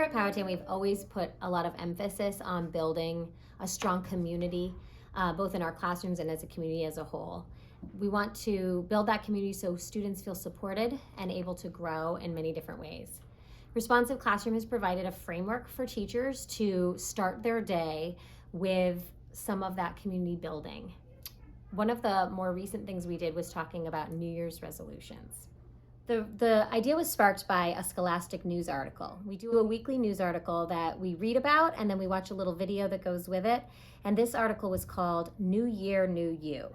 at Powhatan, we've always put a lot of emphasis on building a strong community, both in our classrooms and as a community as a whole. We want to build that community so students feel supported and able to grow in many different ways. Responsive Classroom has provided a framework for teachers to start their day with some of that community building. One of the more recent things we did was talking about New Year's resolutions. The idea was sparked by a Scholastic news article. We do a weekly news article that we read about, and then we watch a little video that goes with it. And this article was called New Year, New You.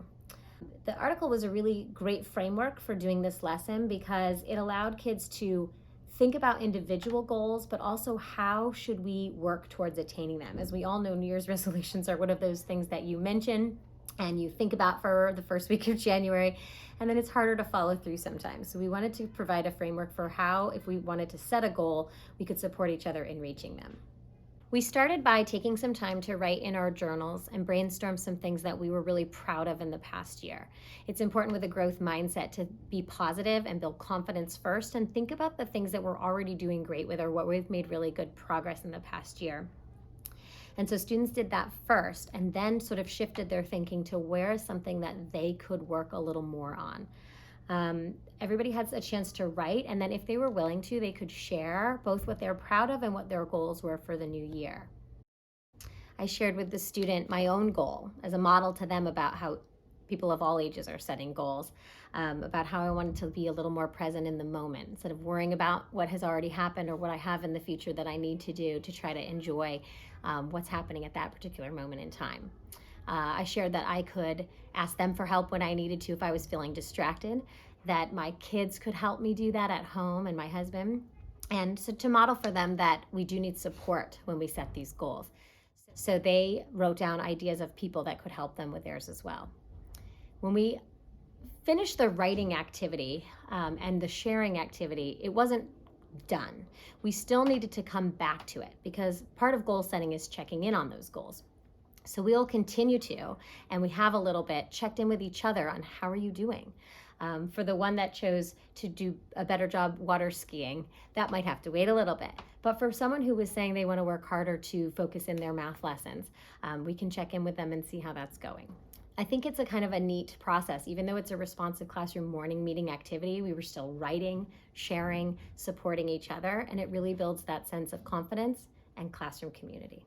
The article was a really great framework for doing this lesson because it allowed kids to think about individual goals, but also how should we work towards attaining them. As we all know, New Year's resolutions are one of those things that you mention and you think about for the first week of January, and then it's harder to follow through sometimes. So we wanted to provide a framework for how, if we wanted to set a goal, we could support each other in reaching them. We started by taking some time to write in our journals and brainstorm some things that we were really proud of in the past year. It's important with a growth mindset to be positive and build confidence first and think about the things that we're already doing great with or what we've made really good progress in the past year. And so students did that first and then sort of shifted their thinking to where is something that they could work a little more on. Everybody has a chance to write, and then if they were willing to, they could share both what they're proud of and what their goals were for the new year. I shared with the student my own goal as a model to them about how people of all ages are setting goals, about how I wanted to be a little more present in the moment instead of worrying about what has already happened or what I have in the future that I need to do to try to enjoy what's happening at that particular moment in time. I shared that I could ask them for help when I needed to if I was feeling distracted, that my kids could help me do that at home and my husband, and so to model for them that we do need support when we set these goals. So they wrote down ideas of people that could help them with theirs as well. When we finished the writing activity and the sharing activity, it wasn't done. We still needed to come back to it because part of goal setting is checking in on those goals. So we'll continue to, and we have a little bit, checked in with each other on how are you doing. For the one that chose to do a better job water skiing, that might have to wait a little bit. But for someone who was saying they want to work harder to focus in their math lessons, we can check in with them and see how that's going. I think it's a kind of a neat process. Even though it's a responsive classroom morning meeting activity, we were still writing, sharing, supporting each other, and it really builds that sense of confidence and classroom community.